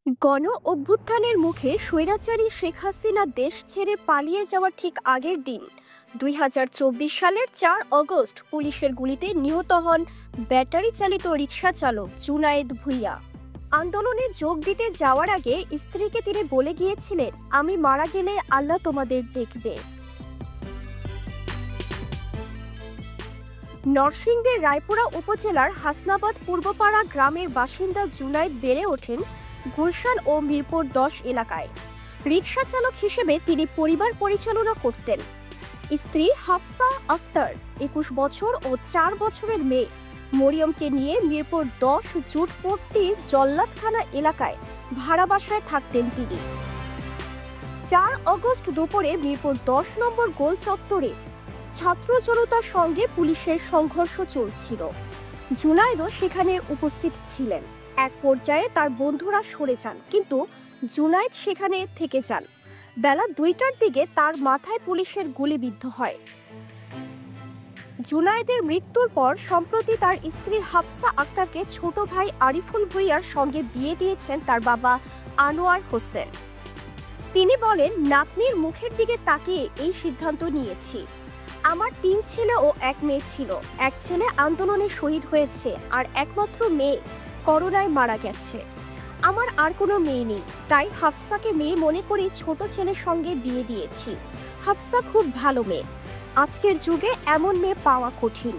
গণ অভ্যুত্থানের মুখে স্বৈরাচারী শেখ হাসিনা দেশ ছেড়ে পালিয়ে যাওয়ার ঠিক আগের দিন ২০২৪ সালের ৪ আগস্ট পুলিশের গুলিতে নিহত হন ব্যাটারি চালিত রিকশা চালক জুনায়েদ ভূঁইয়া। আন্দোলনে যোগ দিতে যাওয়ার আগে স্ত্রীকে তিনি বলে গিয়েছিলেন, আমি মারা গেলে আল্লাহ তোমাদের দেখবে। নরসিংদীর রায়পুরা উপজেলার হাসনাবাদ পূর্বপাড়া গ্রামের বাসিন্দা জুনায়েদ বেড়ে ওঠেন গুলশান ও মিরপুর ১০ এলাকায়। রিকশা চালক হিসেবে তিনি পরিবার পরিচালনা করতেন। স্ত্রী হাফসা আক্তার ২১ বছর ও ৪ বছরের মেয়ে মরিয়মকে নিয়ে মিরপুর ১০ জুটপট্টি জল্লাদখানা এলাকায় ভাড়া বাসায় থাকতেন তিনি। ৪ আগস্ট দুপুরে মিরপুর ১০ নম্বর গোল চত্বরে ছাত্র জনতার সঙ্গে পুলিশের সংঘর্ষ চলছিল। জুনায়েদও সেখানে উপস্থিত ছিলেন। এক পর্যায়ে তার বন্ধুরা সরে যান, কিন্তু জুনায়েদ সেখানে থেকে যান। বেলা ২টার দিকে তার মাথায় পুলিশের গুলিবিদ্ধ হয়। জুনায়েদের মৃত্যুর পর সম্প্রতি তার স্ত্রী হাফসা আক্তারকে ছোট ভাই আরিফুল ভূঁইয়ার সঙ্গে বিয়ে দিয়েছেন তার বাবা আনোয়ার হোসেন। তিনি বলেন, নাতনির মুখের দিকে তাকিয়ে এই সিদ্ধান্ত নিয়েছি। আমার ৩ ছেলে ও ১ মেয়ে ছিল। এক ছেলে আন্দোলনে শহীদ হয়েছে আর একমাত্র মেয়ে করোনায় মারা গেছে। আমার আর কোনো মেয়ে নেই, তাই হাফসাকে মেয়ে মনে করে ছোট ছেলের সঙ্গে বিয়ে দিয়েছি। হাফসা খুব ভালো মেয়ে। আজকের যুগে এমন মেয়ে পাওয়া কঠিন।